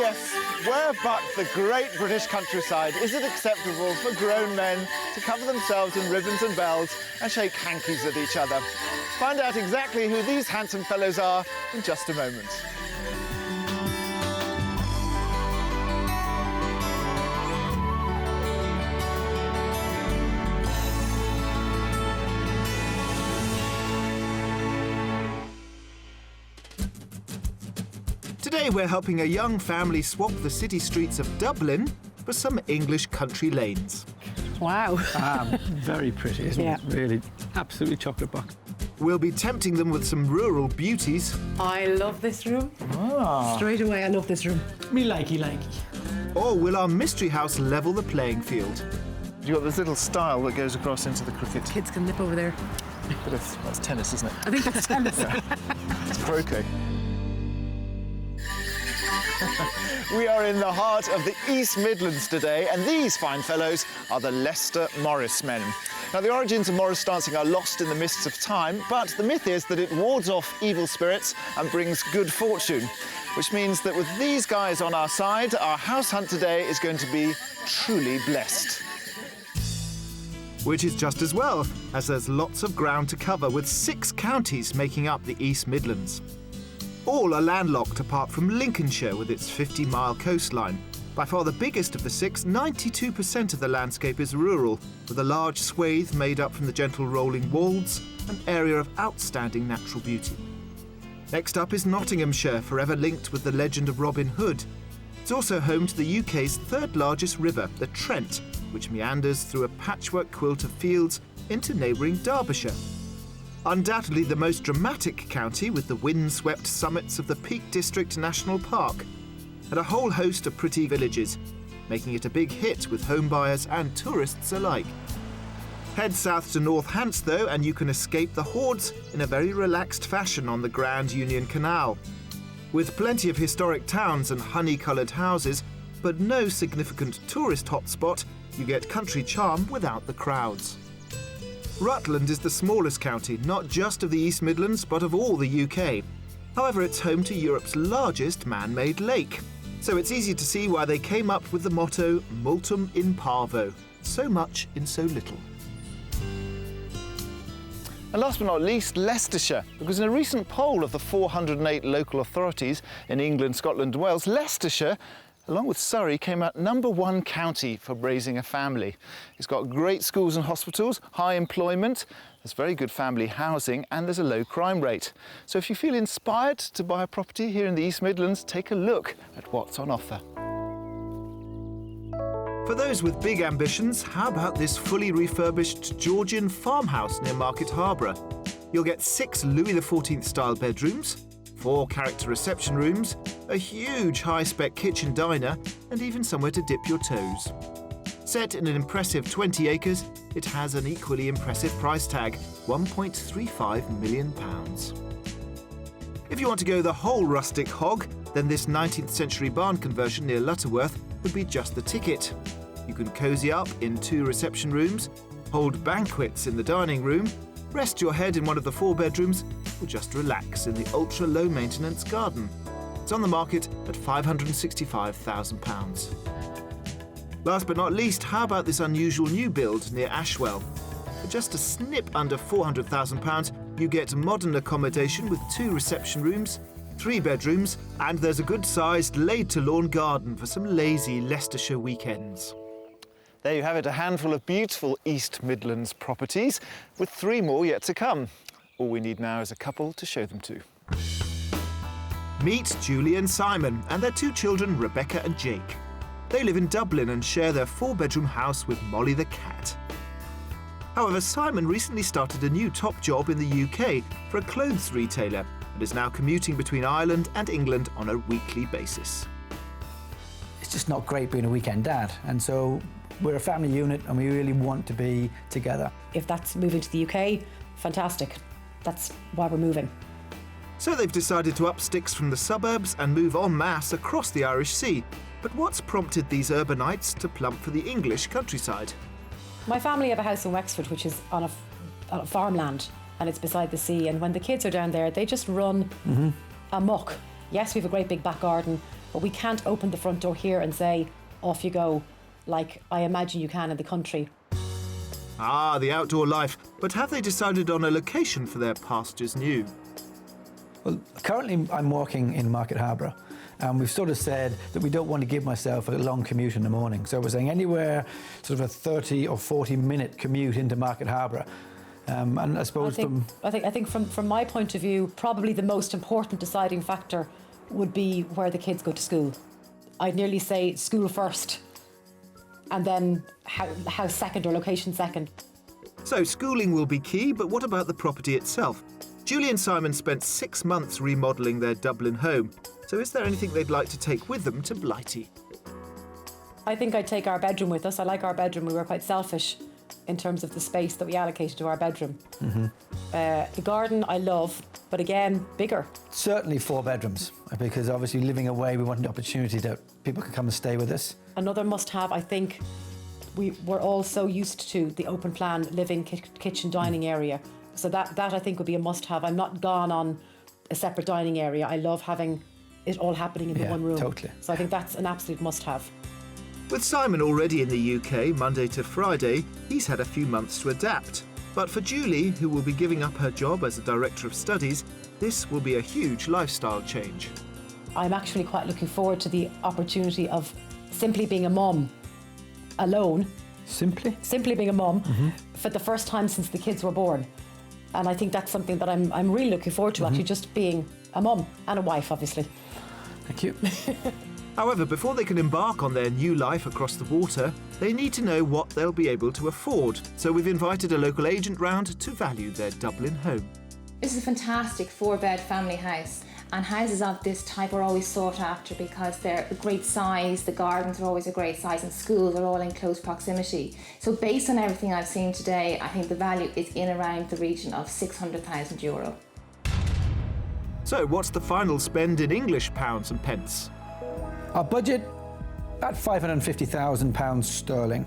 yes, where but the great British countryside is it acceptable for grown men to cover themselves in ribbons and bells and shake hankies at each other? Find out exactly who these handsome fellows are in just a moment. Today we're helping a young family swap the city streets of Dublin for some English country lanes. Wow. Very pretty, isn't it? Really, absolutely chocolate box. We'll be tempting them with some rural beauties. I love this room. Straight away, I love this room. Me likey. Or will our mystery house level the playing field? You've got this little stile that goes across into the cricket. Kids can nip over there. But that's tennis, isn't it? I think that's tennis. It's croquet. We are in the heart of the East Midlands today, and these fine fellows are the Leicester Morris men. Now, the origins of Morris dancing are lost in the mists of time, but the myth is that it wards off evil spirits and brings good fortune, which means that with these guys on our side, our house hunt today is going to be truly blessed. Which is just as well, as there's lots of ground to cover, with 6 counties making up the East Midlands. All are landlocked apart from Lincolnshire with its 50-mile coastline. By far the biggest of the 6, 92% of the landscape is rural, with a large swathe made up from the gentle rolling wolds, an area of outstanding natural beauty. Next up is Nottinghamshire, forever linked with the legend of Robin Hood. It's also home to the UK's 3rd largest river, the Trent, which meanders through a patchwork quilt of fields into neighbouring Derbyshire. Undoubtedly the most dramatic county, with the wind-swept summits of the Peak District National Park, and a whole host of pretty villages, making it a big hit with homebuyers and tourists alike. Head south to North Hants, though, and you can escape the hordes in a very relaxed fashion on the Grand Union Canal. With plenty of historic towns and honey-coloured houses, but no significant tourist hotspot, you get country charm without the crowds. Rutland is the smallest county, not just of the East Midlands, but of all the UK. However, it's home to Europe's largest man-made lake. So it's easy to see why they came up with the motto, multum in parvo, so much in so little. And last but not least, Leicestershire, because in a recent poll of the 408 local authorities in England, Scotland and Wales, Leicestershire, along with Surrey, came out #1 county for raising a family. It's got great schools and hospitals, high employment, there's very good family housing, and there's a low crime rate. So if you feel inspired to buy a property here in the East Midlands, take a look at what's on offer. For those with big ambitions, how about this fully refurbished Georgian farmhouse near Market Harborough? You'll get 6 Louis XIV style bedrooms, 4 character reception rooms, a huge high-spec kitchen diner, and even somewhere to dip your toes. Set in an impressive 20 acres, it has an equally impressive price tag, £1.35 million. If you want to go the whole rustic hog, then this 19th century barn conversion near Lutterworth would be just the ticket. You can cosy up in 2 reception rooms, hold banquets in the dining room, rest your head in one of the 4 bedrooms, or just relax in the ultra-low maintenance garden. It's on the market at £565,000. Last but not least, how about this unusual new build near Ashwell? For just a snip under £400,000, you get modern accommodation with 2 reception rooms, 3 bedrooms, and there's a good-sized laid-to-lawn garden for some lazy Leicestershire weekends. There you have it, a handful of beautiful East Midlands properties, with 3 more yet to come. All we need now is a couple to show them to. Meet Julie and Simon and their 2 children, Rebecca and Jake. They live in Dublin and share their 4-bedroom house with Molly the cat. However, Simon recently started a new top job in the UK for a clothes retailer and is now commuting between Ireland and England on a weekly basis. It's just not great being a weekend dad, and so we're a family unit and we really want to be together. If that's moving to the UK, fantastic. That's why we're moving. So they've decided to up sticks from the suburbs and move en masse across the Irish Sea. But what's prompted these urbanites to plump for the English countryside? My family have a house in Wexford, which is on a farmland, and it's beside the sea. And when the kids are down there, they just run amok. Yes, we have a great big back garden, but we can't open the front door here and say, off you go, like I imagine you can in the country. Ah, the outdoor life. But have they decided on a location for their pastures new? Well, currently I'm working in Market Harborough, and we've sort of said that we don't want to give myself a long commute in the morning. So we're saying anywhere sort of a 30 or 40-minute commute into Market Harborough. And I suppose I think from my point of view, probably the most important deciding factor would be where the kids go to school. I'd nearly say school first, and then house second or location second. So schooling will be key, but what about the property itself? Julie and Simon spent 6 months remodelling their Dublin home. So is there anything they'd like to take with them to Blighty? I think I'd take our bedroom with us. I like our bedroom. We were quite selfish in terms of the space that we allocated to our bedroom. The garden I love, but again, bigger. certainly 4 bedrooms, because obviously living away, we want the opportunity that people can come and stay with us. Another must-have, I think, we're all so used to the open plan living kitchen dining area. So that I think would be a must-have. I'm not gone on a separate dining area. I love having it all happening in the one room. Totally. So I think that's an absolute must-have. With Simon already in the UK Monday to Friday, he's had a few months to adapt. But for Julie, who will be giving up her job as a Director of Studies, this will be a huge lifestyle change. I'm actually quite looking forward to the opportunity of simply being a mum alone. Simply being a mum for the first time since the kids were born. And I think that's something that I'm really looking forward to, actually just being a mum and a wife, obviously. Thank you. However, before they can embark on their new life across the water, they need to know what they'll be able to afford. So we've invited a local agent round to value their Dublin home. This is a fantastic 4-bed family house, and houses of this type are always sought after because they're a great size, the gardens are always a great size, and schools are all in close proximity. So based on everything I've seen today, I think the value is in around the region of €600,000. So what's the final spend in English pounds and pence? Our budget, about £550,000 sterling,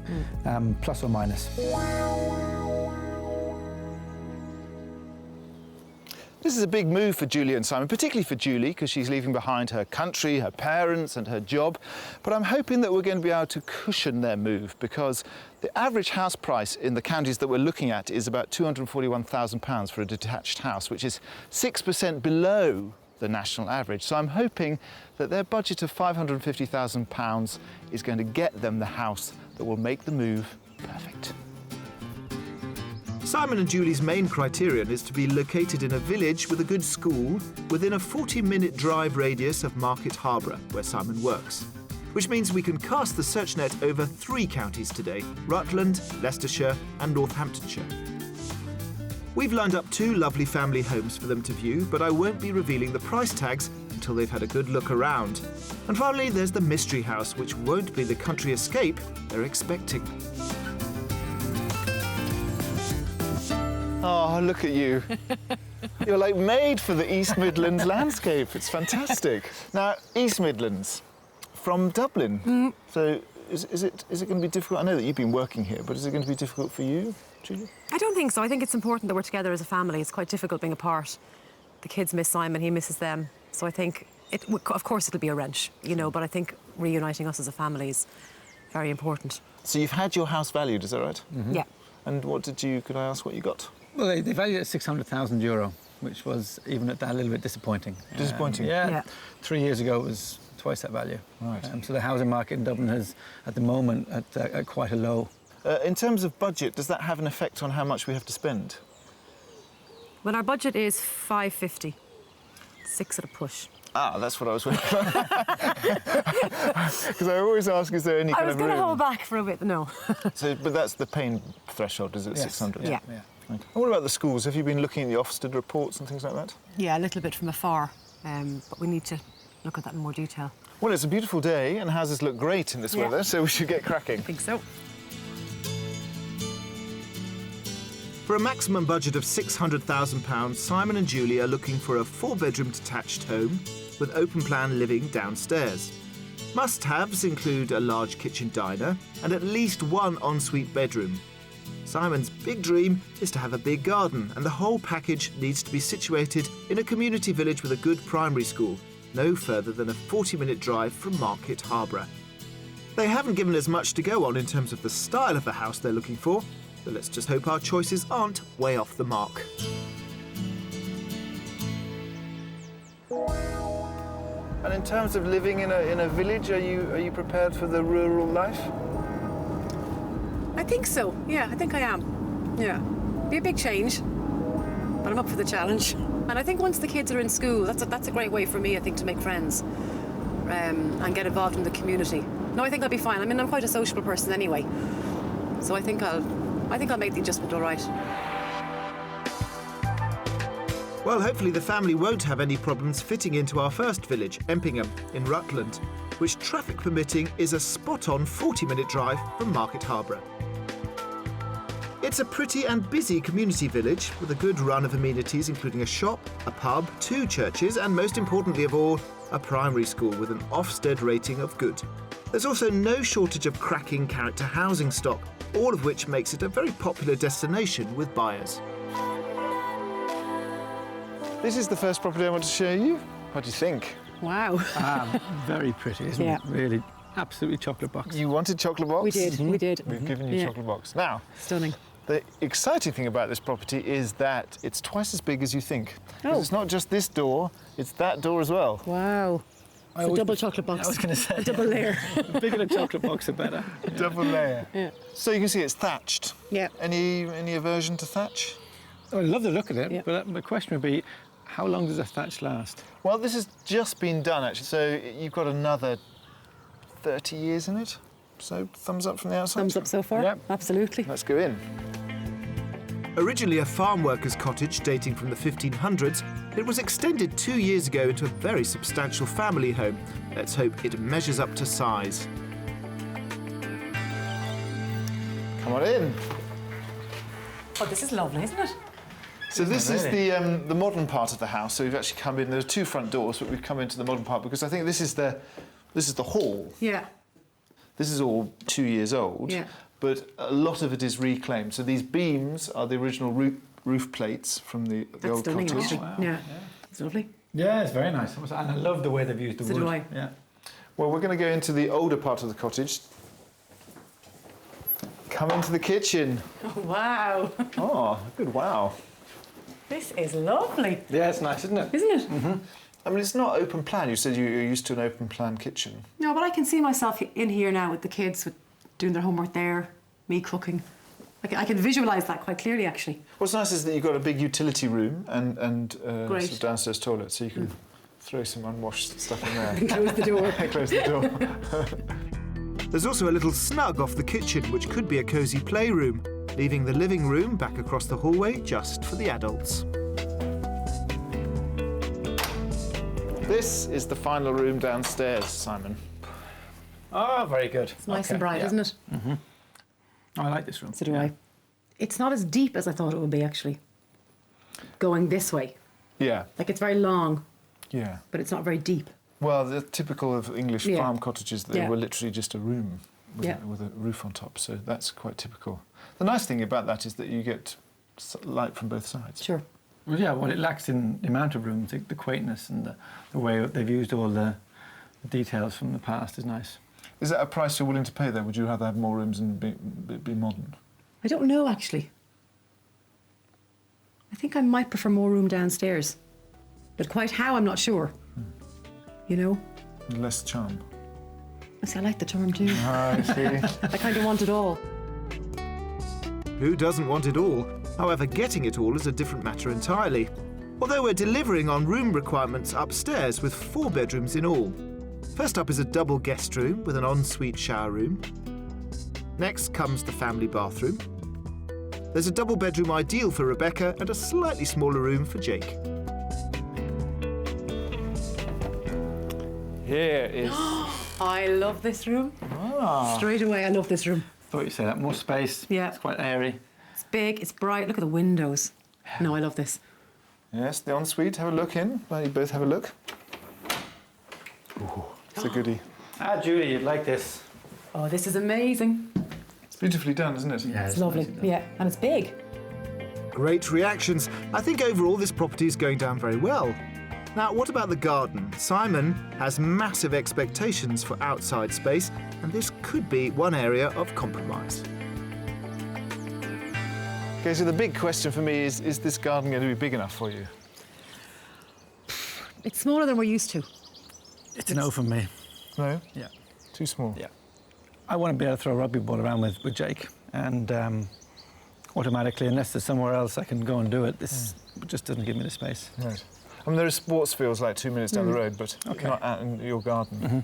plus or minus. This is a big move for Julie and Simon, particularly for Julie, because she's leaving behind her country, her parents and her job. But I'm hoping that we're going to be able to cushion their move, because the average house price in the counties that we're looking at is about £241,000 for a detached house, which is 6% below the national average. So I'm hoping that their budget of £550,000 is going to get them the house that will make the move perfect. Simon and Julie's main criterion is to be located in a village with a good school within a 40-minute drive radius of Market Harborough, where Simon works. Which means we can cast the search net over 3 counties today: Rutland, Leicestershire and Northamptonshire. We've lined up 2 lovely family homes for them to view, but I won't be revealing the price tags until they've had a good look around. And finally, there's the mystery house, which won't be the country escape they're expecting. Oh, look at you. You're like made for the East Midlands landscape. It's fantastic. Now, East Midlands, from Dublin. So is it going to be difficult? I know that you've been working here, but is it going to be difficult for you, Julie? I don't think so. I think it's important that we're together as a family. It's quite difficult being apart. The kids miss Simon, he misses them. So I think, of course it'll be a wrench, you know, but I think reuniting us as a family is very important. So you've had your house valued, is that right? Yeah. And could I ask what you got? Well, they valued it at €600,000, which was, even at that, a little bit disappointing. Disappointing? Yeah. 3 years ago, it was twice that value. Right. So the housing market in Dublin is, at the moment, at quite a low. In terms of budget, does that have an effect on how much we have to spend? Well, our budget is $550, 6 at a push. Ah, that's what I was wondering. Because I always ask, is there any kind of room? I was going to hold back for a bit, no. But that's the pain threshold, is it? Yes. 600? Yeah. Okay. And what about the schools? Have you been looking at the Ofsted reports and things like that? Yeah, a little bit from afar, but we need to look at that in more detail. Well, it's a beautiful day and houses look great in this weather, so we should get cracking. I think so. For a maximum budget of £600,000, Simon and Julie are looking for a 4-bedroom detached home with open-plan living downstairs. Must-haves include a large kitchen diner and at least 1 ensuite bedroom. Simon's big dream is to have a big garden, and the whole package needs to be situated in a community village with a good primary school, no further than a 40-minute drive from Market Harborough. They haven't given us much to go on in terms of the style of the house they're looking for, so let's just hope our choices aren't way off the mark. And in terms of living in a village, are you prepared for the rural life? I think so. Yeah, I think I am. Yeah. Be a big change, but I'm up for the challenge. And I think once the kids are in school, that's a great way for me, I think, to make friends and get involved in the community. No, I think I'll be fine. I mean, I'm quite a sociable person anyway, so I think I'll make the adjustment all right. Well, hopefully the family won't have any problems fitting into our first village, Empingham, in Rutland, which, traffic permitting, is a spot-on 40-minute drive from Market Harborough. It's a pretty and busy community village with a good run of amenities, including a shop, a pub, 2 churches, and most importantly of all, a primary school with an Ofsted rating of good. There's also no shortage of cracking character housing stock, all of which makes it a very popular destination with buyers. This is the first property I want to show you. What do you think? Wow. Very pretty, isn't it? Really, absolutely chocolate box. You wanted chocolate box? We did, we did. We've given you chocolate box. Now, Stunning. the exciting thing about this property is that it's twice as big as you think. 'Cause Oh. It's not just this door, it's that door as well. Wow. It's a double chocolate box. I was going to say. A double layer. The bigger the chocolate box, the better. Double layer. Yeah. So you can see it's thatched. Yeah. Any aversion to thatch? Oh, I love the look of it, Yeah. but the question would be, how long does a thatch last? Well, this has just been done, actually, so you've got another 30 years in it. So thumbs up from the outside. Thumbs up so far? Yep. Absolutely. Let's go in. Originally a farm worker's cottage dating from the 1500s, it was extended 2 years ago into a very substantial family home. Let's hope it measures up to size. Come on in. Oh, this is lovely, isn't it? So this is really? the modern part of the house. So we've actually come in. There are 2 front doors, but we've come into the modern part because I think this is the hall. Yeah. This is all 2 years old, Yeah. but a lot of it is reclaimed. So these beams are the original roof plates from the That's old stunning, cottage. actually. wow. Yeah. It's lovely. Yeah, it's very nice. And I love the way they've used the So wood. do I. Yeah. Well, we're going to go into the older part of the cottage. Come into the kitchen. Oh, wow. Oh, good wow. This is lovely, Yeah, it's nice, isn't it? isn't it? I mean, it's not open plan. You said you're used to an open plan kitchen. No, but I can see myself in here now with the kids doing their homework there, me cooking. I can visualise that quite clearly, actually. What's nice is that you've got a big utility room and Great. sort of downstairs toilet, so you can throw some unwashed stuff in there. And close the door. Close the door. There's also a little snug off the kitchen, which could be a cosy playroom, leaving the living room back across the hallway just for the adults. This is the final room downstairs, Simon. Oh, very good. It's nice and bright, isn't it? I like this room. So do I. It's not as deep as I thought it would be, actually. Going this way. Yeah, Like, it's very long, yeah. but it's not very deep. Well, they're typical of English Yeah. farm cottages. They Yeah. were literally just a room with, Yeah. with a roof on top, so that's quite typical. The nice thing about that is that you get light from both sides. Sure. Well, yeah, what it lacks in the amount of rooms, the quaintness and the way they've used all the details from the past is nice. Is that a price you're willing to pay, though? Would you rather have more rooms and be modern? I don't know, actually. I think I might prefer more room downstairs. But quite how, I'm not sure. You know? Less charm. I see, I like the term too. I see. I kind of want it all. Who doesn't want it all? However, getting it all is a different matter entirely. Although we're delivering on room requirements upstairs with 4 bedrooms in all. First up is a double guest room with an ensuite shower room. Next comes the family bathroom. There's a double bedroom ideal for Rebecca and a slightly smaller room for Jake. Here is... I love this room. Ah. Straight away, I love this room. Thought you'd say that. More space. Yeah. It's quite airy. It's big, it's bright. Look at the windows. No, I love this. Yes, the ensuite. Have a look in. Well, you both have a look. Ooh, it's a goodie. Ah, Julie, you'd like this. Oh, this is amazing. It's beautifully done, isn't it? Yeah, It's lovely. nicely done. Yeah, and it's big. Great reactions. I think overall this property is going down very well. Now, what about the garden? Simon has massive expectations for outside space, and this could be one area of compromise. OK, so the big question for me is this garden going to be big enough for you? It's smaller than we're used to. It's a no from me. No? Yeah. Too small? Yeah. I want to be able to throw a rugby ball around with Jake, and automatically, unless there's somewhere else I can go and do it, this just doesn't give me the space. Right. I mean, there are sports fields like 2 minutes down the road, but not out in your garden.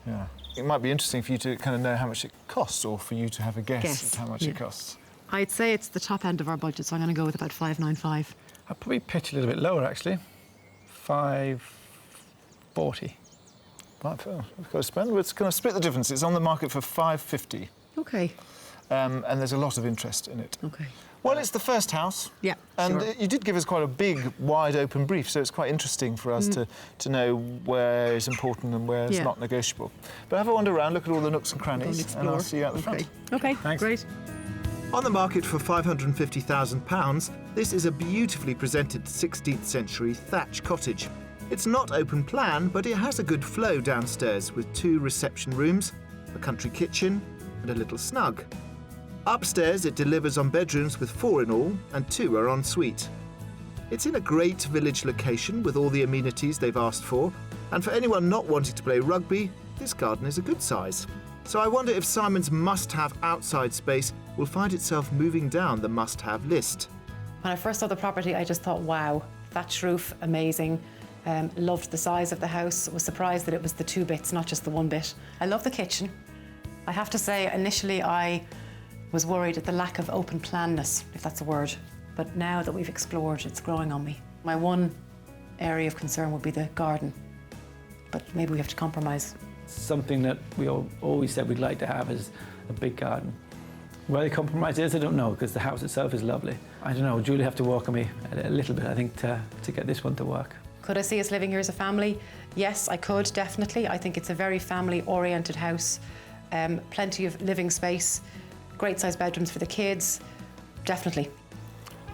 Yeah. It might be interesting for you to kind of know how much it costs, or for you to have a guess at how much it costs. I'd say it's the top end of our budget, so I'm going to go with about 595. I'd probably pitch a little bit lower, actually. 540. Right, we've got to spend. It's going to split the difference. It's on the market for 550. OK. And there's a lot of interest in it. OK. Well, it's the first house. Yeah, And sure. you did give us quite a big, wide open brief, so it's quite interesting for us to know where is important and where is not negotiable. But have a wander around, look at all the nooks and crannies, and I'll see you out the front. OK, Thanks. great. On the market for £550,000, this is a beautifully presented 16th century thatch cottage. It's not open plan, but it has a good flow downstairs with 2 reception rooms, a country kitchen and a little snug. Upstairs it delivers on bedrooms with 4 in all, and 2 are en suite. It's in a great village location with all the amenities they've asked for, and for anyone not wanting to play rugby, this garden is a good size. So I wonder if Simon's must-have outside space will find itself moving down the must-have list. When I first saw the property, I just thought, wow, thatch roof, amazing. Loved the size of the house. Was surprised that it was the 2 bits, not just the 1 bit. I love the kitchen. I have to say, initially I was worried at the lack of open planness, if that's a word. But now that we've explored, it's growing on me. My one area of concern would be the garden. But maybe we have to compromise. Something that we always said we'd like to have is a big garden. Where the compromise is, I don't know, because the house itself is lovely. I don't know, Julie have to work on me a little bit, I think, to get this one to work. Could I see us living here as a family? Yes, I could, definitely. I think it's a very family-oriented house. Plenty of living space, great-sized bedrooms for the kids. Definitely.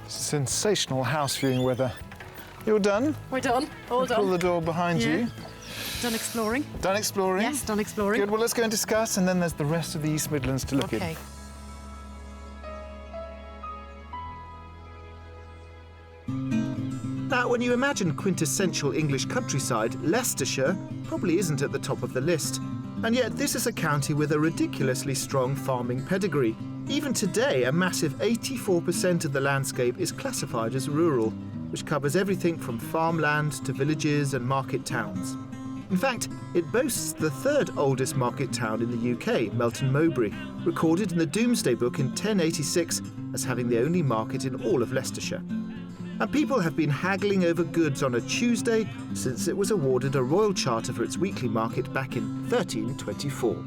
Sensational house viewing weather. You're done? We're done. All Pull the door behind you. Done exploring? Done exploring? Yes, done exploring. Good, well, let's go and discuss, and then there's the rest of the East Midlands to look in. OK. Now, when you imagine quintessential English countryside, Leicestershire probably isn't at the top of the list. And yet this is a county with a ridiculously strong farming pedigree. Even today, a massive 84% of the landscape is classified as rural, which covers everything from farmland to villages and market towns. In fact, it boasts the 3rd oldest market town in the UK, Melton Mowbray, recorded in the Domesday Book in 1086 as having the only market in all of Leicestershire. And people have been haggling over goods on a Tuesday since it was awarded a royal charter for its weekly market back in 1324.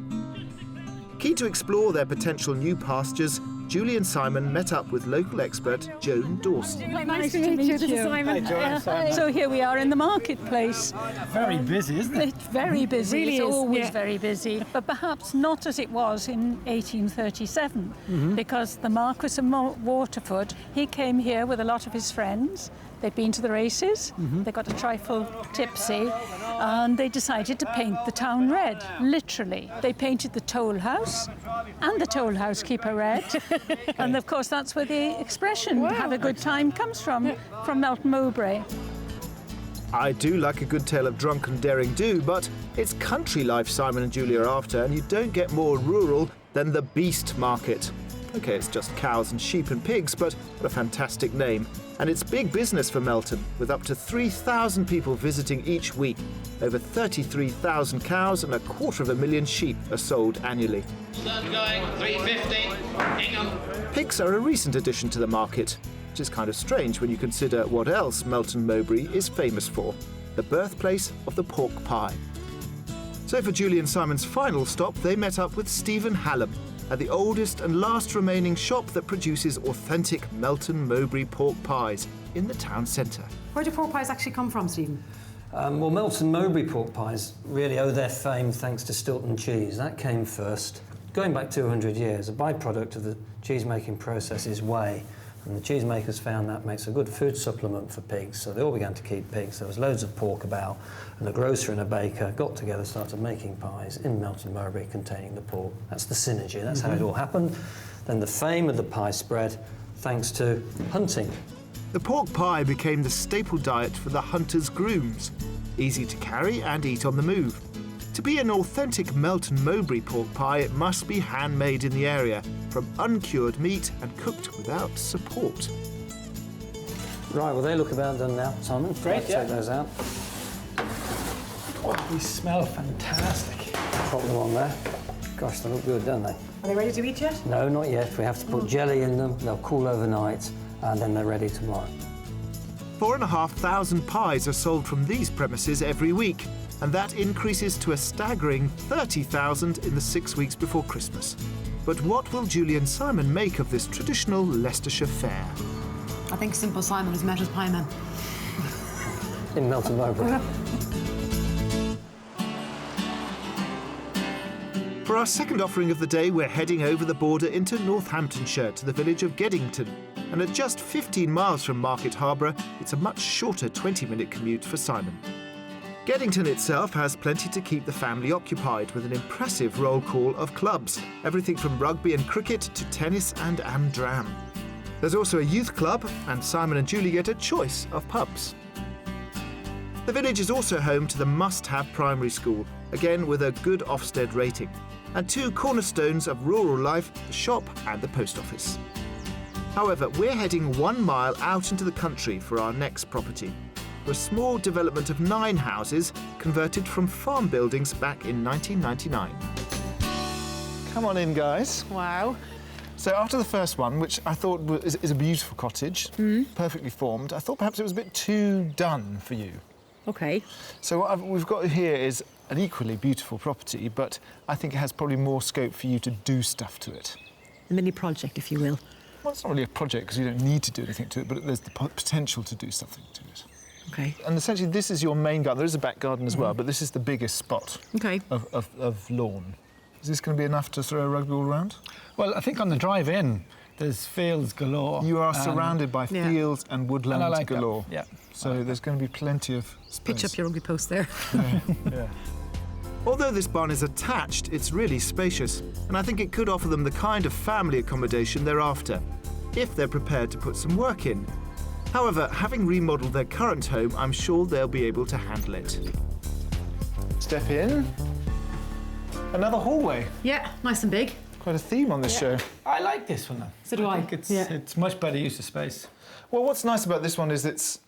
Keen to explore their potential new pastures, Julie and Simon met up with local expert Joan Dawson. Nice to meet you. This is Simon. So here we are in the marketplace. Very busy, isn't it? It's very busy. really it's is, always yeah. very busy, but perhaps not as it was in 1837, because the Marquis of Waterford, he came here with a lot of his friends. They'd been to the races, they got a trifle tipsy, and they decided to paint the town red, literally. They painted the toll house and the toll house keeper red, and of course that's where the expression, have a good time, comes from Melton Mowbray. I do like a good tale of drunken daring do, but it's country life Simon and Julie are after, and you don't get more rural than the Beast Market. OK, it's just cows and sheep and pigs, but what a fantastic name. And it's big business for Melton, with up to 3,000 people visiting each week. Over 33,000 cows and 250,000 sheep are sold annually. Sun going, 350. Ingham. Pigs are a recent addition to the market, which is kind of strange when you consider what else Melton Mowbray is famous for, the birthplace of the pork pie. So for Julie and Simon's final stop, they met up with Stephen Hallam at the oldest and last remaining shop that produces authentic Melton Mowbray pork pies in the town centre. Where do pork pies actually come from, Stephen? Well, Melton Mowbray pork pies really owe their fame thanks to Stilton cheese. That came first. Going back 200 years, a byproduct of the cheese-making process is whey. And the cheesemakers found that makes a good food supplement for pigs, so they all began to keep pigs. There was loads of pork about, and a grocer and a baker got together, started making pies in Melton Mowbray containing the pork. That's the synergy, that's how it all happened. Then the fame of the pie spread thanks to hunting. The pork pie became the staple diet for the hunters' grooms, easy to carry and eat on the move. To be an authentic Melton Mowbray pork pie, it must be handmade in the area, from uncured meat and cooked without support. Right, well, they look about done now, Simon. Great, Let's yeah. take those out. Oh, these smell fantastic. Pop them on there. Gosh, they look good, don't they? Are they ready to eat yet? No, not yet. We have to put jelly in them. They'll cool overnight, and then they're ready tomorrow. 4,500 pies are sold from these premises every week, and that increases to a staggering 30,000 in the 6 weeks before Christmas. But what will Julie and Simon make of this traditional Leicestershire fare? I think Simple Simon has met his pieman. In Melton Mowbray. For our second offering of the day, we're heading over the border into Northamptonshire to the village of Geddington. And at just 15 miles from Market Harborough, it's a much shorter 20-minute commute for Simon. Geddington itself has plenty to keep the family occupied, with an impressive roll call of clubs, everything from rugby and cricket to tennis and amdram. There's also a youth club, and Simon and Julie get a choice of pubs. The village is also home to the must-have primary school, again with a good Ofsted rating, and two cornerstones of rural life, the shop and the post office. However, we're heading 1 mile out into the country for our next property, for a small development of 9 houses converted from farm buildings back in 1999. Come on in, guys. Wow. So after the first one, which I thought is a beautiful cottage, perfectly formed, I thought perhaps it was a bit too done for you. Okay. So what we've got here is an equally beautiful property, but I think it has probably more scope for you to do stuff to it. A mini project, if you will. Well, it's not really a project because you don't need to do anything to it, but there's the potential to do something to it. Okay. And essentially, this is your main garden. There is a back garden as well, but this is the biggest spot Okay. of lawn. Is this going to be enough to throw a rugby ball around? Well, I think on the drive in, there's fields galore. You are surrounded by fields and woodlands and I like galore. That. Yeah. So there's going to be plenty of space. Pitch up your rugby post there. Yeah. Although this barn is attached, it's really spacious, and I think it could offer them the kind of family accommodation they're after, if they're prepared to put some work in. However, having remodelled their current home, I'm sure they'll be able to handle it. Step in. Another hallway. Yeah, nice and big. Quite a theme on this show. I like this one, though. So do I. think it's much better use of space. Well, what's nice about this one is it's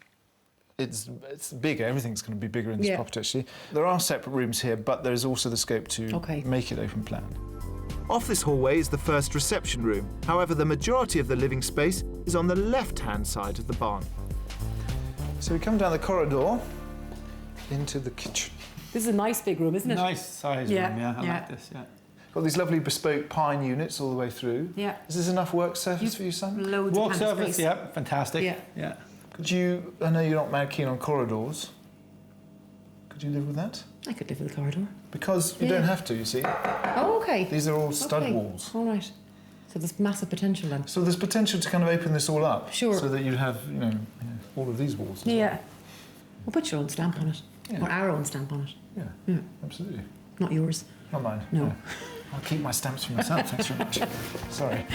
bigger. Everything's going to be bigger in this property, actually. There are separate rooms here, but there's also the scope to make it open plan. Off this hallway is the first reception room. However, the majority of the living space is on the left-hand side of the barn. So we come down the corridor into the kitchen. This is a nice big room, isn't it? Nice size room, yeah. I like this, yeah. Got these lovely bespoke pine units all the way through. Yeah. Is this enough work surface for you, Simon? Loads Walk of kind of surface, space. yeah, fantastic. Yeah. Yeah. Could you, I know you're not mad keen on corridors. Could you live with that? I could live with a corridor. Because you don't have to, you see. Oh, okay. These are all stud walls. All right. So there's massive potential then. So there's potential to kind of open this all up. Sure. So that you'd have, all of these walls. as Yeah. We'll put your own stamp on it. Yeah. Or our own stamp on it. well. Yeah, absolutely. Not yours. Not mine. No. I'll keep my stamps for myself, thanks very much. Sorry.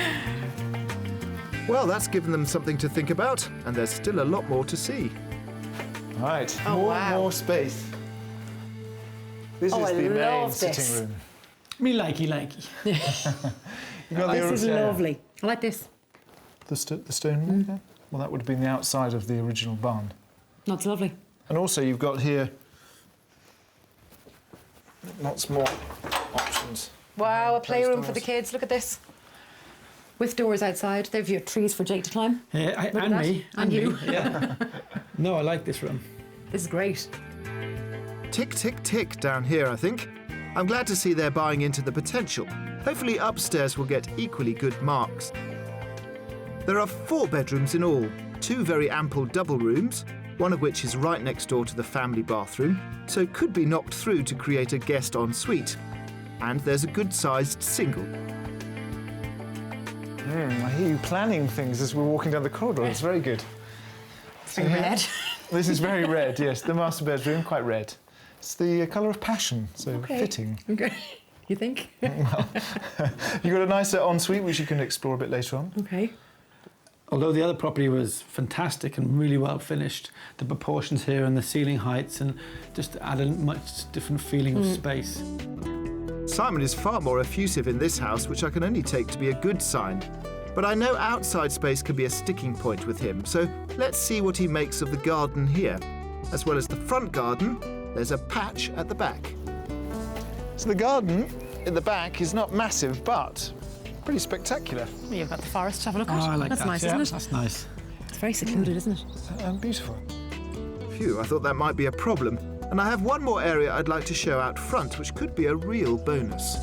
Well, that's given them something to think about, and there's still a lot more to see. Right, Oh, more space. This is the main sitting room. Me likey. You got This is lovely. I like this. The stone wall, yeah? Well, that would have been the outside of the original barn. That's lovely. And also you've got here lots more options. Wow, a playroom for the doors. kids. Look at this. With doors outside. They've your trees for Jake to climb. Yeah, Look at and that. me. And you. Me, yeah. No, I like this room. This is great. Tick, tick, tick down here, I think. I'm glad to see they're buying into the potential. Hopefully upstairs will get equally good marks. There are 4 bedrooms in all, 2 very ample double rooms, one of which is right next door to the family bathroom, so could be knocked through to create a guest ensuite. And there's a good-sized single. I hear you planning things as we're walking down the corridor. It's very good. It's very red. This is very red, yes. The master bedroom, quite red. It's the colour of passion, so fitting. Okay. You think? You've got a nice ensuite, which you can explore a bit later on. Okay. Although the other property was fantastic and really well finished, the proportions here and the ceiling heights and just add a much different feeling of space. Simon is far more effusive in this house, which I can only take to be a good sign. But I know outside space can be a sticking point with him, so let's see what he makes of the garden here. As well as the front garden, there's a patch at the back. So the garden at the back is not massive, but pretty spectacular. You've got the forest to have a look at. Oh, I like That's that. nice, Yeah, isn't it? that's nice. It's very secluded, isn't it? And beautiful. Phew, I thought that might be a problem. And I have one more area I'd like to show out front, which could be a real bonus.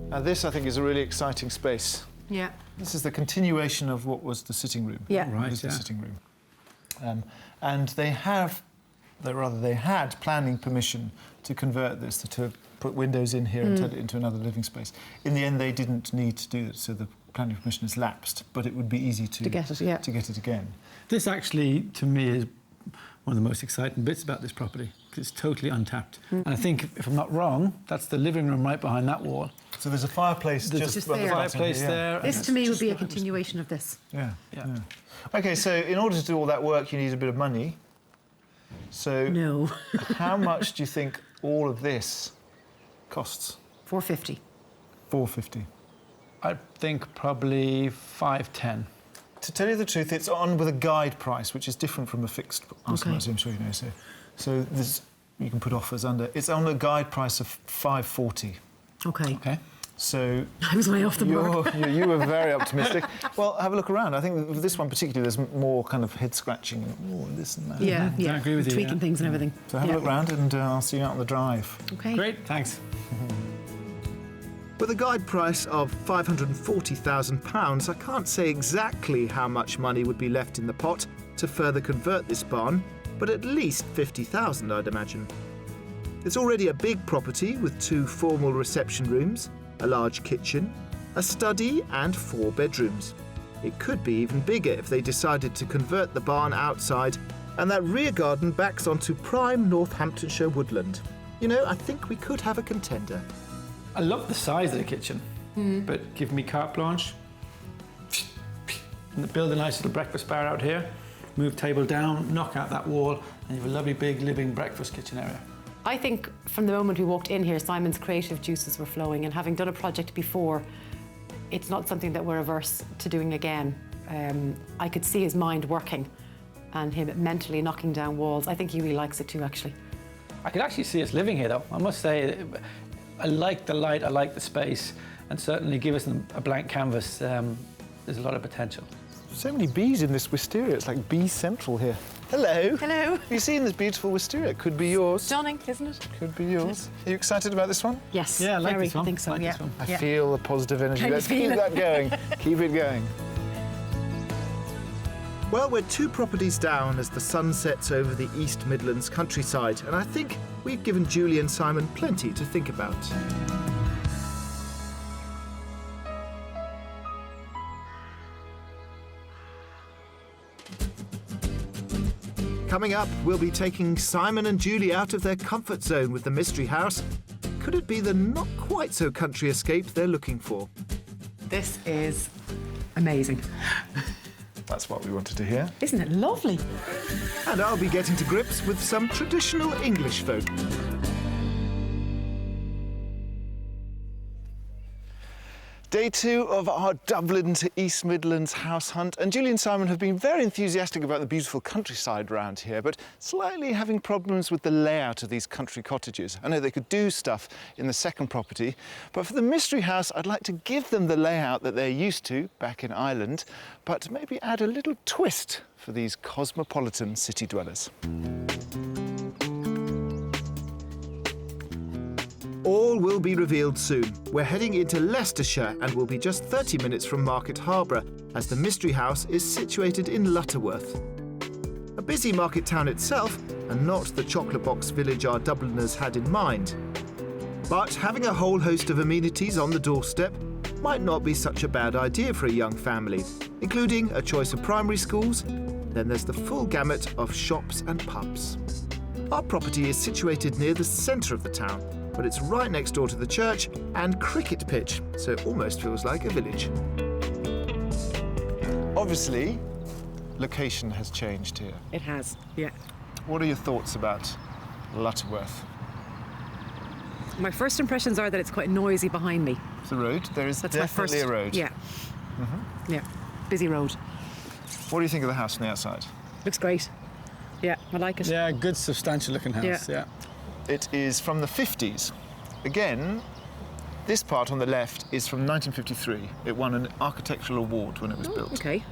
Now this, I think, is a really exciting space. Yeah. This is the continuation of what was the sitting room. Yeah. Right, The yeah. sitting room. And they had planning permission to convert this, to put windows in here and turn it into another living space. In the end, they didn't need to do that, so the planning permission has lapsed, but it would be easy to get it, yeah. to get it again. This actually, to me, is one of the most exciting bits about this property, because it's totally untapped. And I think, if I'm not wrong, that's the living room right behind that wall. So there's a fireplace There's just there. above the fireplace yeah. there. This, to me, would be a continuation of this. Yeah. Yeah. OK, so in order to do all that work, you need a bit of money. So No. how much do you think all of this costs? 450. 450. I think probably 510. To tell you the truth, it's on with a guide price, which is different from a fixed price, Okay. as I'm sure you know. So this, you can put offers under. It's on a guide price of 540. Okay. Okay. So I was way off the mark. you were very optimistic. Well, have a look around. I think with this one particularly, there's more kind of head scratching and this and that. Yeah, yeah. I agree with you, Tweaking yeah. things and everything. So have a look round, and I'll see you out on the drive. Okay. Great, thanks. With a guide price of £540,000, I can't say exactly how much money would be left in the pot to further convert this barn, but at least 50,000, I'd imagine. It's already a big property with 2 formal reception rooms, a large kitchen, a study and 4 bedrooms. It could be even bigger if they decided to convert the barn outside, and that rear garden backs onto prime Northamptonshire woodland. You know, I think we could have a contender. I love the size of the kitchen, but give me carte blanche. And build a nice little breakfast bar out here, move table down, knock out that wall, and you have a lovely big living breakfast kitchen area. I think from the moment we walked in here, Simon's creative juices were flowing, and having done a project before, it's not something that we're averse to doing again. I could see his mind working and him mentally knocking down walls. I think he really likes it too, actually. I could actually see us living here, though. I must say, I like the light, I like the space, and certainly give us a blank canvas. There's a lot of potential. So many bees in this wisteria. It's like bee central here. Hello. Hello. Have you seen this beautiful wisteria? It could be yours. Stunning, isn't it? Could be yours. Are you excited about this one? Yes. Yeah, I like very, this one. I think so, Like yeah. this one. I Yeah. feel the positive energy. Can you Let's feel keep it? that going. Keep it going. Well, we're 2 properties down as the sun sets over the East Midlands countryside, and I think we've given Julie and Simon plenty to think about. Coming up, we'll be taking Simon and Julie out of their comfort zone with the mystery house. Could it be the not quite so country escape they're looking for? This is amazing. That's what we wanted to hear. Isn't it lovely? And I'll be getting to grips with some traditional English folk. Day 2 of our Dublin to East Midlands house hunt, and Julie and Simon have been very enthusiastic about the beautiful countryside around here, but slightly having problems with the layout of these country cottages. I know they could do stuff in the second property, but for the mystery house, I'd like to give them the layout that they're used to back in Ireland, but maybe add a little twist for these cosmopolitan city dwellers. All will be revealed soon. We're heading into Leicestershire and will be just 30 minutes from Market Harbour, as the mystery house is situated in Lutterworth. A busy market town itself, and not the chocolate box village our Dubliners had in mind. But having a whole host of amenities on the doorstep might not be such a bad idea for a young family, including a choice of primary schools. Then there's the full gamut of shops and pubs. Our property is situated near the centre of the town, but it's right next door to the church and cricket pitch, so it almost feels like a village. Obviously, location has changed here. It has, yeah. What are your thoughts about Lutterworth? My first impressions are that it's quite noisy behind me. The road? There is That's definitely my first, a road. Yeah. Yeah, busy road. What do you think of the house from the outside? Looks great. Yeah, I like it. Yeah, good substantial looking house, yeah. It is from the 50s. Again, this part on the left is from 1953. It won an architectural award when it was built. Okay.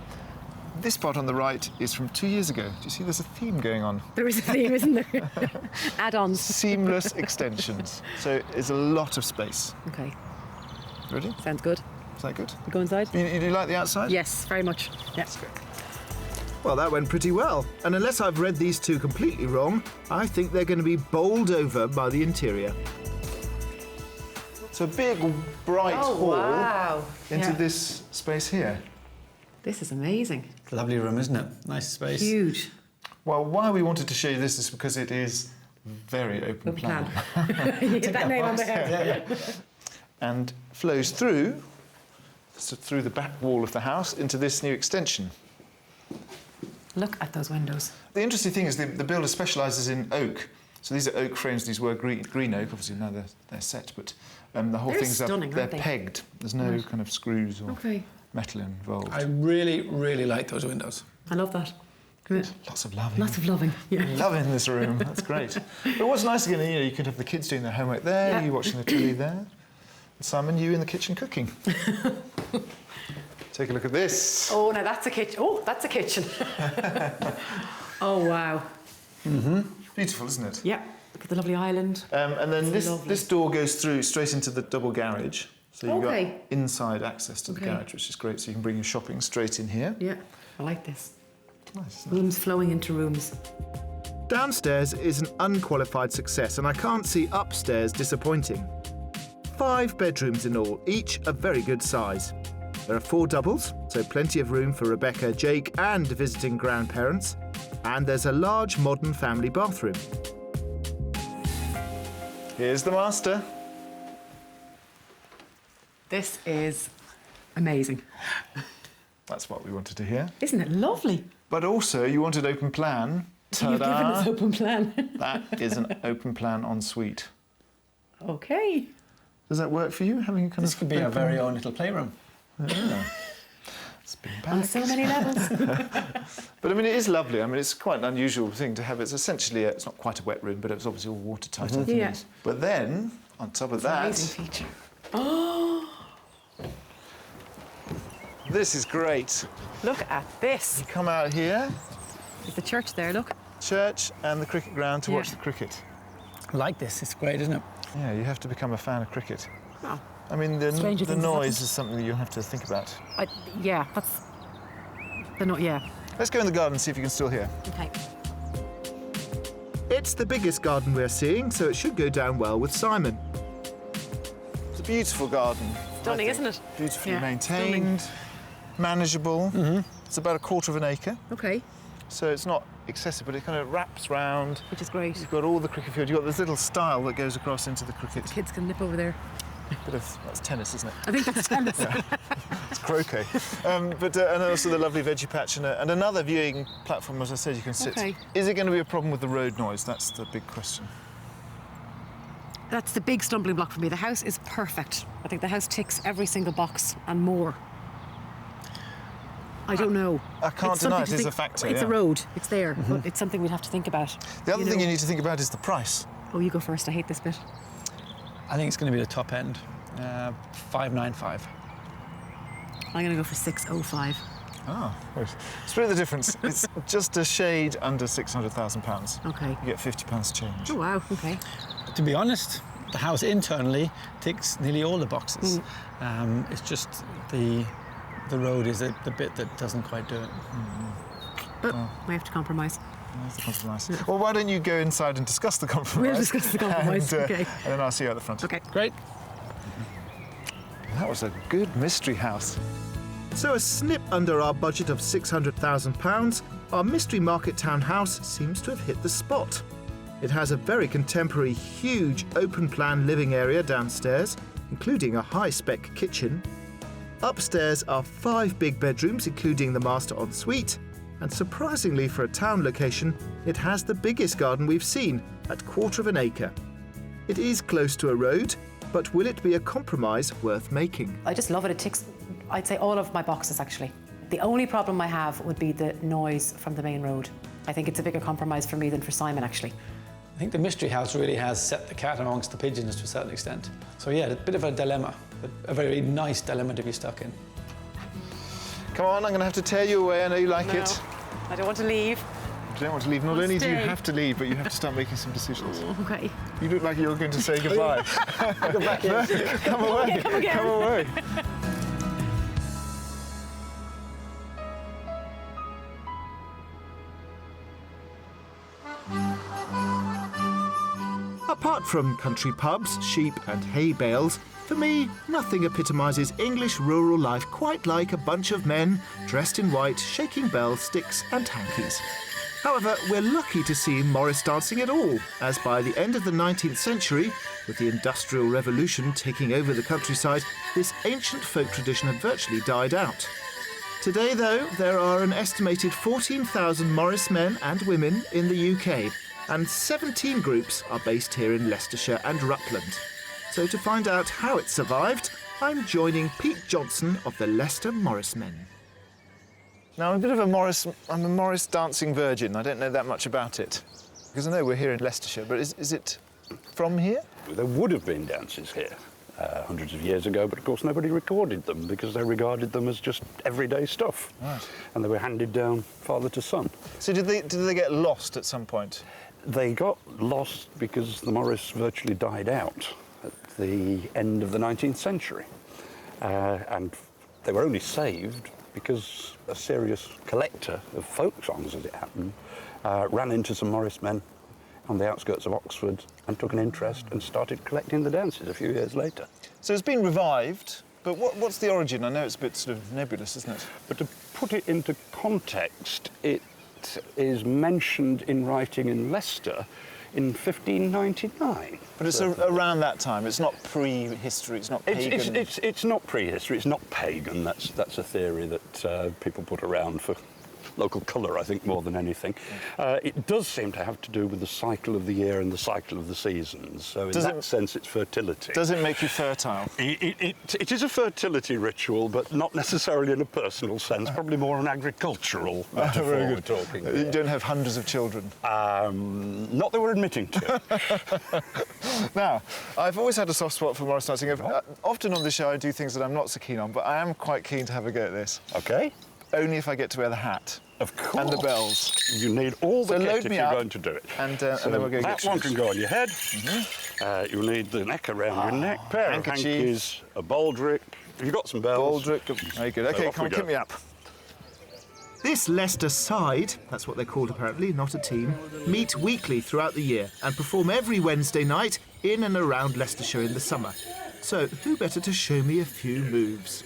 This part on the right is from 2 years ago. Do you see there's a theme going on? There is a theme, isn't there? Add-ons. Seamless extensions. So it's a lot of space. Okay. Ready? Sounds good. Is that good? You go inside? You do like the outside? Yes, very much. Yeah. That's good. Well, that went pretty well. And unless I've read these two completely wrong, I think they're going to be bowled over by the interior. So a big, bright hall wow. into this space here. This is amazing. Lovely room, isn't it? Nice space. Huge. Well, why we wanted to show you this is because it is very open plan. You hit that nail on the head. Yeah. And flows through the back wall of the house into this new extension. Look at those windows. The interesting thing is the builder specialises in oak. So these are oak frames, these were green oak, obviously now they're set, but the whole They're thing's stunning, they're aren't they? pegged. There's no kind of screws or metal involved. I really, really like those windows. I love that. Come here. Lots of loving. Lots of loving. Yeah. Loving this room, that's great. But what's nice again, you could have the kids doing their homework there, Yeah. you watching the telly there, and Simon, you in the kitchen cooking. Take a look at this. Oh, now that's a kitchen. Oh, that's a kitchen. Oh, wow. Beautiful, isn't it? Yeah. Look at the lovely island. And then It's lovely. this door goes through straight into the double garage. So you've Okay. got inside access to the garage, which is great. So you can bring your shopping straight in here. Yeah, I like this. Nice, isn't it? Rooms flowing into rooms. Downstairs is an unqualified success, and I can't see upstairs disappointing. 5 bedrooms in all, each a very good size. There are 4 doubles, so plenty of room for Rebecca, Jake and visiting grandparents. And there's a large modern family bathroom. Here's the master. This is amazing. That's what we wanted to hear. Isn't it lovely? But also, you wanted open plan. You've given us Ta-da! open plan. That is an open plan ensuite. Okay. Does that work for you? Having kind This of could be our open- very own little playroom. Yeah. Spin On back. so many levels. But I mean, it is lovely. I mean, it's quite an unusual thing to have. It's essentially, it's not quite a wet room, but it's obviously all watertight underneath. Yeah. But then, on top of that, Amazing feature. this is great. Look at this. You come out here, There's the church there, look. church and the cricket ground to Yeah. watch the cricket. Like this, it's great, isn't it? Yeah, you have to become a fan of cricket. Oh. I mean, the Stranger things have noise happened. is something that you'll have to think about. Yeah, that's... They're not, yeah. Let's go in the garden and see if you can still hear. Okay. It's the biggest garden we're seeing, so it should go down well with Simon. It's a beautiful garden. Stunning, I think. isn't it? Beautifully Yeah, maintained, manageable. It's about 1/4 of an acre, Okay. so it's not excessive, but it kind of wraps round. Which is great. You've got all the cricket field. You've got this little stile that goes across into the cricket. Kids can nip over there. That's tennis, isn't it? I think that's tennis. It's croquet. And also the lovely veggie patch and another viewing platform, as I said, you can sit. Okay. Is it going to be a problem with the road noise? That's the big question. That's the big stumbling block for me. The house is perfect. I think the house ticks every single box and more. I don't know. I can't It's deny something it to is a think- factor. It's yeah. a road. It's there. But it's something we'd have to think about. The other you thing know. you need to think about is the price. Oh, you go first. I hate this bit. I think it's going to be the top end. 595. I'm going to go for 605. Oh, split the difference. It's just a shade under £600,000. Okay. You get £50 change. Oh, wow. Okay. To be honest, the house internally ticks nearly all the boxes. It's just the road is the bit that doesn't quite do it. But we have to compromise. There's the compromise. Well, why don't you go inside and discuss the compromise? We'll discuss the compromise, okay. And then I'll see you at the front. Okay. Great. That was a good mystery house. So a snip under our budget of £600,000, our Mystery Market Town house seems to have hit the spot. It has a very contemporary, huge open-plan living area downstairs, including a high-spec kitchen. Upstairs are 5 big bedrooms, including the master ensuite, and surprisingly for a town location, it has the biggest garden we've seen, at 1/4 acre. It is close to a road, but will it be a compromise worth making? I just love it. It ticks, I'd say, all of my boxes, actually. The only problem I have would be the noise from the main road. I think it's a bigger compromise for me than for Simon, actually. I think the mystery house really has set the cat amongst the pigeons to a certain extent. So yeah, a bit of a dilemma, but a very nice dilemma to be stuck in. Come on, I'm going to have to tear you away. I know you like it. I don't want to leave. You don't want to leave. Not only do you stay. have to leave, but you have to start making some decisions. Okay. You look like you're going to say goodbye. Go back in. Come away. Come again. Come away. Apart from country pubs, sheep and hay bales, for me, nothing epitomises English rural life quite like a bunch of men dressed in white, shaking bells, sticks and hankies. However, we're lucky to see Morris dancing at all, as by the end of the 19th century, with the Industrial Revolution taking over the countryside, this ancient folk tradition had virtually died out. Today, though, there are an estimated 14,000 Morris men and women in the UK, and 17 groups are based here in Leicestershire and Rutland. So to find out how it survived, I'm joining Pete Johnson of the Leicester Morris Men. Now, I'm a Morris dancing virgin. I don't know that much about it. Because I know we're here in Leicestershire, but is it from here? There would have been dances here hundreds of years ago, but of course nobody recorded them because they regarded them as just everyday stuff. Right. And they were handed down father to son. So did they get lost at some point? They got lost because the Morris virtually died out at the end of the 19th century. And they were only saved because a serious collector of folk songs, as it happened, ran into some Morris men on the outskirts of Oxford and took an interest and started collecting the dances a few years later. So it's been revived, but what's the origin? I know it's a bit sort of nebulous, isn't it? But to put it into context, it is mentioned in writing in Leicester in 1599. But it's around that time. It's not pre-history. It's not pagan. It's not prehistory. It's not pagan. That's a theory that people put around for local colour, I think, more than anything. It does seem to have to do with the cycle of the year and the cycle of the seasons. So in that sense, it's fertility. Does it make you fertile? It is a fertility ritual, but not necessarily in a personal sense. Probably more an agricultural metaphor we're talking. You don't have hundreds of children? Not that we're admitting to. Now, I've always had a soft spot for Morris dancing. Often on the show I do things that I'm not so keen on, but I am quite keen to have a go at this. OK. Only if I get to wear the hat. Of course. And the bells. You need all the kit if you're going to do it. And then we'll go that one can go on your head. You'll need the neck around your neck, pair of hankies, a baldric. You've got some bells. Baldric. Very good. OK, come on, kick me up. This Leicester Side, that's what they're called apparently, not a team, meet weekly throughout the year and perform every Wednesday night in and around Leicestershire in the summer. So who better to show me a few moves?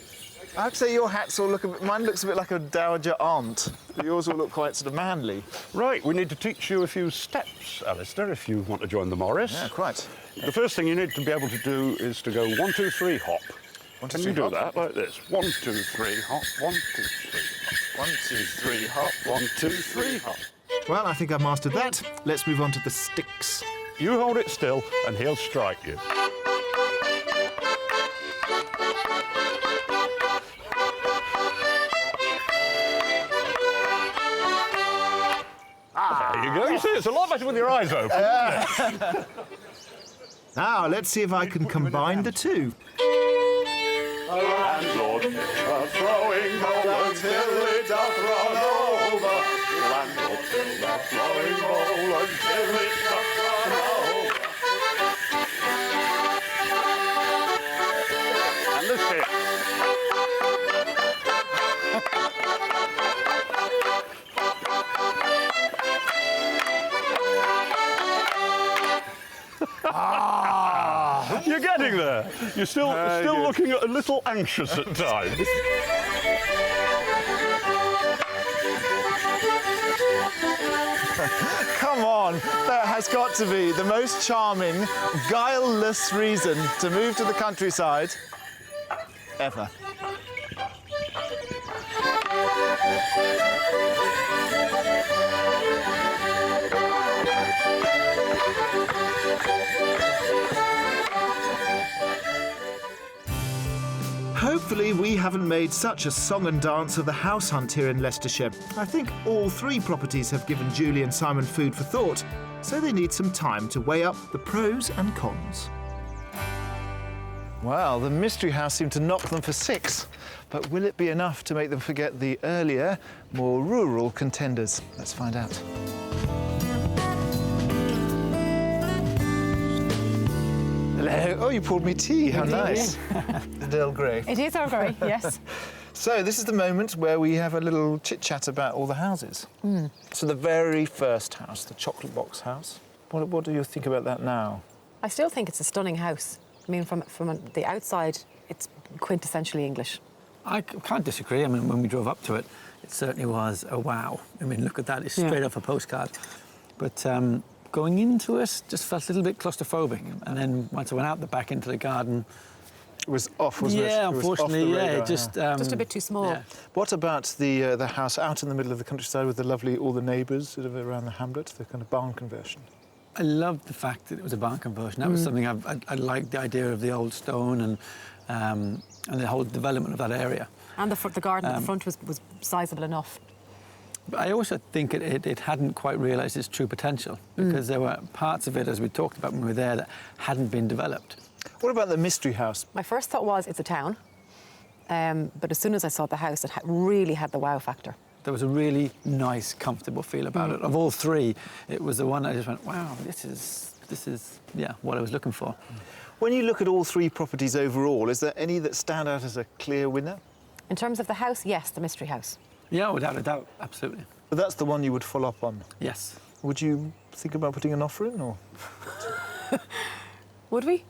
I have to say your hats all look a bit... Mine looks a bit like a dowager aunt. But yours all look quite sort of manly. Right, we need to teach you a few steps, Alistair, if you want to join the Morris. Yeah, quite. The first thing you need to be able to do is to go 1, 2, 3, hop. Can you do that like this? 1, 2, 3, hop, 1, 2, 3, hop. 1, 2, 3, hop, 1, 2, 3, hop. Well, I think I've mastered that. Let's move on to the sticks. You hold it still and he'll strike you. There you go. You see, it's a lot better with your eyes open. Now, let's see if I can combine the two. Landlord, throwing bowl until it doth run over. Landlord, throwing bowl until it doth run over. And this here. You're getting there. You're still looking a little anxious at times. Come on, that has got to be the most charming, guileless reason to move to the countryside ever. Hopefully we haven't made such a song and dance of the house hunt here in Leicestershire. I think all 3 properties have given Julie and Simon food for thought, so they need some time to weigh up the pros and cons. Well, the mystery house seemed to knock them for 6, but will it be enough to make them forget the earlier, more rural contenders? Let's find out. Hello. Oh, you poured me tea. How nice. The Earl Grey. It is Earl Grey, yes. So this is the moment where we have a little chit-chat about all the houses. So the very first house, the chocolate box house, what do you think about that now? I still think it's a stunning house. I mean, from the outside, it's quintessentially English. I can't disagree. I mean, when we drove up to it, it certainly was a wow. I mean, look at that. It's straight off a postcard. But going into it just felt a little bit claustrophobic. And then once I went out the back into the garden... It was off, wasn't it? Yeah, It was unfortunately, off the yeah. radar, It just a bit too small. Yeah. What about the house out in the middle of the countryside with the lovely, all the neighbours sort of around the hamlet, the kind of barn conversion? I loved the fact that it was a barn conversion. That was something I liked, the idea of the old stone and the whole development of that area. And the garden at the front was sizable enough. But I also think it hadn't quite realised its true potential because there were parts of it, as we talked about when we were there, that hadn't been developed. What about the mystery house? My first thought was it's a town, but as soon as I saw the house, it really had the wow factor. There was a really nice, comfortable feel about it. Of all 3, it was the one I just went, wow, this is what I was looking for. When you look at all 3 properties overall, is there any that stand out as a clear winner? In terms of the house, yes, the mystery house. Yeah, without a doubt, absolutely. But that's the one you would follow up on? Yes. Would you think about putting an offer in, or...? Would we?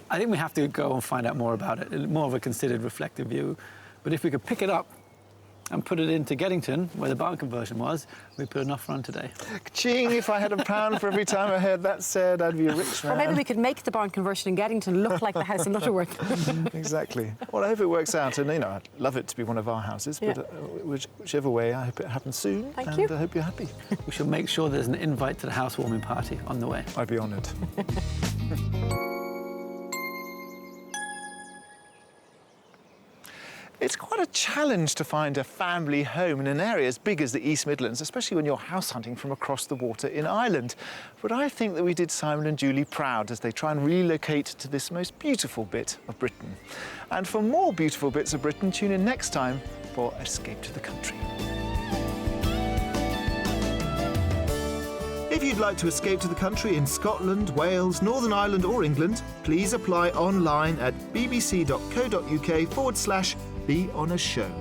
I think we have to go and find out more about it, more of a considered, reflective view. But if we could pick it up and put it into Geddington, where the barn conversion was, we'd put an offer on today. Ching, if I had £1 for every time I heard that said, I'd be a rich man. Or maybe we could make the barn conversion in Geddington look like the house in Lutterworth. Exactly. Well, I hope it works out, and, I'd love it to be one of our houses, but whichever way, I hope it happens soon. Thank you. I hope you're happy. We should make sure there's an invite to the housewarming party on the way. I'd be honoured. It's quite a challenge to find a family home in an area as big as the East Midlands, especially when you're house hunting from across the water in Ireland. But I think that we did Simon and Julie proud as they try and relocate to this most beautiful bit of Britain. And for more beautiful bits of Britain, tune in next time for Escape to the Country. If you'd like to escape to the country in Scotland, Wales, Northern Ireland or England, please apply online at bbc.co.uk/Be on a Show.